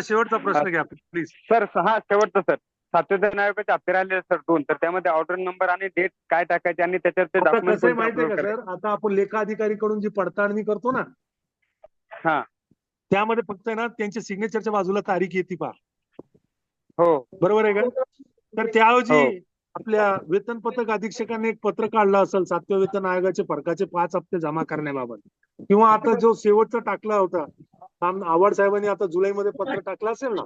शेवटचा प्रश्न घ्या प्लीज. सर हा शेवटचा सर. 7व्या वेतन आयोगाचे हप्ते राहिले सर 2, तर त्यामध्ये ऑर्डर नंबर आणि डेट काय टाकायचे आणि त्याच्यावर ते आता डॉक्युमेंट कसं आहे कोणते माहितीये अपलोड का करायचे? सर, आता आपण लेखा अधिकारीकडून जी पडताळणी करतो ना, हा त्यामध्ये फक्त आहे ना त्यांच्या सिग्नेचरच्या बाजूला तारीख येते पहा, हो बरोबर आहे का? तर त्याऐवजी हो आपल्या वेतन पथक अधीक्षकाने एक पत्र काढलं असेल 7व्या वेतन आयोगाचे फरकाचे 5 हप्ते जमा करण्याबाबत, किंवा आता जो शेवटचा टाकला होता आव्हाड साहेबांनी आता जुलैमध्ये पत्र टाकलं असेल ना,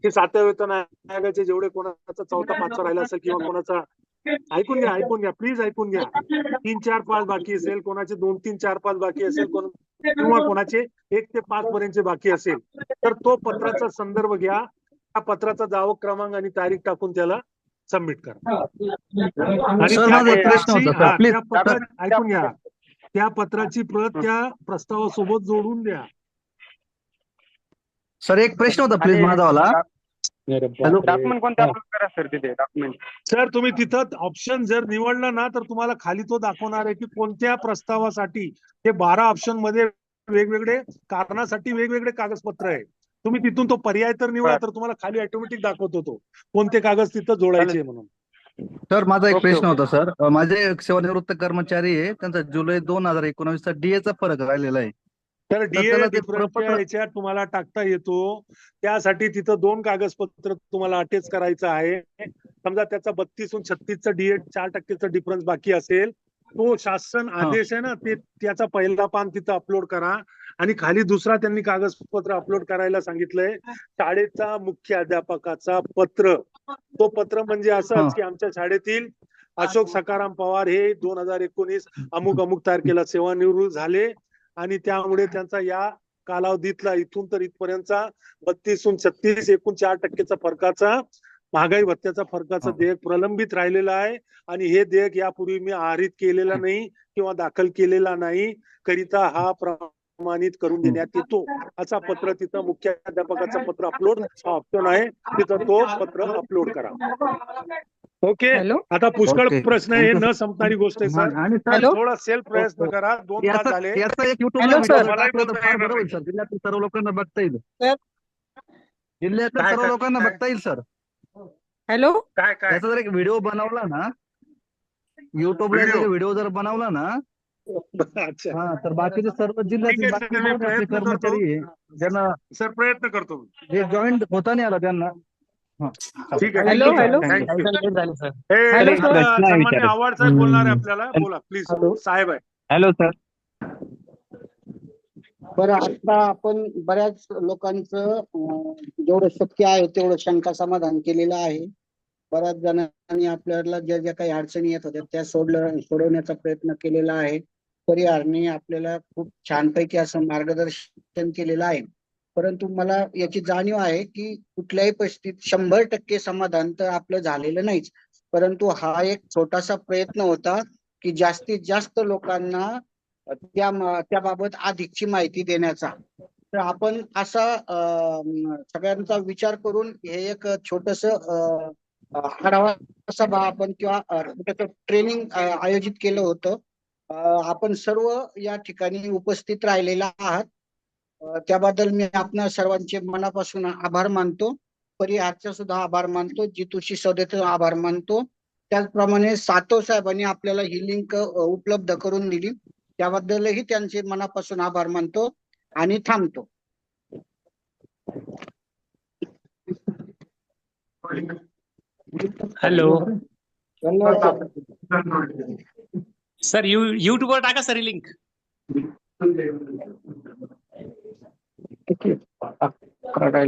की 7व्या वेतन आयोगाचे जेवढे कोणाचा 4था 5वा राहिला असेल किंवा कोणाचा, ऐकून घ्या प्लीज ऐकून घ्या, 3, 4, 5 बाकी असेल, कोणाचे 2, 3, 4, 5 बाकी असेल, किंवा कोणाचे 1 ते 5 पर्यंतचे बाकी असेल, तर तो पत्राचा संदर्भ घ्या, त्या पत्राचा जावक क्रमांक आणि तारीख टाकून त्याला सबमिट करा. आणि सर त्या माझा एक प्रश्न पत्राची होता सर प्लीज. त्या पत्रात ऐकून घ्या, त्या पत्राची प्रत त्या प्रस्तावासोबत जोडून द्या. सर एक प्रश्न होता प्लीज माझावाला. हॅलो डॉक्युमेंट कोणते अपलोड करा सर तिथे डॉक्युमेंट? सर तुम्ही तिथं ऑप्शन जर निवडलं ना, तर तुम्हाला खाली तो दाखवणार आहे की कोणत्या प्रस्तावासाठी. ते 12 ऑप्शन मध्ये वेगवेगळे कारणासाठी वेगवेगळे कागदपत्र आहे. तुम्ही तिथून तो पर्याय तर निवडा, तर तुम्हाला खाली ऑटोमॅटिक दाखवतो तो कोणते कागद तिथं जोडायचे म्हणून. सर माझा एक ओके, प्रश्न ओके. होता सर. माझे एक सेवानिवृत्त कर्मचारी आहे, त्यांचा जुलै 2019 चा DA चा फरक राहिलेला आहे. तर तर डीए त्याला ते डिफरन्सच्या प्रपत्र याच्यात तुम्हाला टाकता येतो. त्यासाठी तिथं 2 कागदपत्र तुम्हाला अटॅच करायचं आहे. समजा त्याचा 32 आणि 36चा डीए 4% डिफरन्स बाकी असेल, तो शासन आदेश आहे ना, ते त्याचा पहिला पान तिथं अपलोड करा. आणि खाली दुसरा त्यांनी कागदपत्र अपलोड करायला सांगितलंय, शाळेचा मुख्याध्यापकाचा पत्र. तो पत्र म्हणजे असंच की आमच्या शाळेतील अशोक सखाराम पवार हे 2019 अमुक अमुक तारखेला सेवानिवृत्त झाले, आणि त्यामुळे त्यांचा या कालावधीतला इथून तर इथपर्यंतचा 32 आणि 36 एकूण 4%चा फरकाचा महागाई भत्त्याचा फरकाचं देयक प्रलंबित राहिलेलं आहे. आणि हे देयक यापूर्वी मी आहरित केलेला नाही किंवा दाखल केलेला नाही, करिता हा प्रमाणित करून देण्यात येतो. असा पत्र तिथं मुख्याध्यापकाचं पत्र अपलोड हा ऑप्शन आहे, तिथं तो पत्र अपलोड करा. ओके. आता पुष्कळ ओके प्रश्न हे न संपणारी गोष्ट आहे सर. आणि सर थोडा सेल्फ प्रयत्न करा. 2 तास झाले. याचा एक युट्यूबला हॅलो, व्हिडिओ सर. जर मलाही टाकला तर बोलता फार येणार बरं होईल नाही. सर. जिल्ह्यातील सर्व लोकांना बघता येईल. सर. जिल्ह्यातील काय सर्व काय लोकांना काय बघता येईल सर. हॅलो. काय काय याचा जर एक व्हिडिओ बनवला ना, युट्यूबला व्हिडिओ? व्हिडिओ जर बनवला ना, अच्छा, हा तर बाकीचे सर्व ठीक जिल्ह्यातील आहे बाकी सर, मी जेवढे आपले प्रयत्न करतो कर्मचारी आहे, ज्यांना सर, प्रयत्न करतो. जे जॉईंट होता नाही आला त्यांना. हा ठीक आहे, हॅलो, ठीक आहे. हॅलो. थँक्यू. Hello, sir. सन्मान्य आव्हाड साहेब बोलणार आहे आपल्याला. बोला प्लीज. साहेब आहे. Hello sir. बरं, आता आपण बऱ्याच लोकांचं जेवढं शक्य आहे तेवढं शंका समाधान केलेलं आहे. बऱ्याच जणांनी आपल्याला ज्या ज्या काही अडचणी येत होत्या त्या सोडवण्याचा प्रयत्न केलेला आहे. परिहारने आपल्याला खूप छानपैकी असं मार्गदर्शन केलेलं आहे. परंतु मला याची जाणीव आहे की कुठल्याही परिस्थितीत 100% समाधान तर आपलं झालेलं नाहीच. परंतु हा एक छोटासा प्रयत्न होता की जास्तीत जास्त लोकांना त्याबाबत अधिकची माहिती देण्याचा. तर आपण असा सगळ्यांचा विचार करून हे एक छोटस आढावा सभा आपण किंवा ट्रेनिंग आयोजित केलं होतं. आपण सर्व या ठिकाणी उपस्थित राहिलेला आहात. त्याबद्दल मी आपणा सर्वांचे मनापासून आभार मानतो. परिहारचा सुद्धा आभार मानतो. जितूशी सौदेचा आभार मानतो. त्याचप्रमाणे सातव साहेबांनी आपल्याला ही लिंक उपलब्ध करून दिली, त्याबद्दलही त्यांचे मनापासून आभार मानतो आणि थांबतो. हॅलो धन्यवाद सर. युट्यूबवर टाका सर लिंक. सर.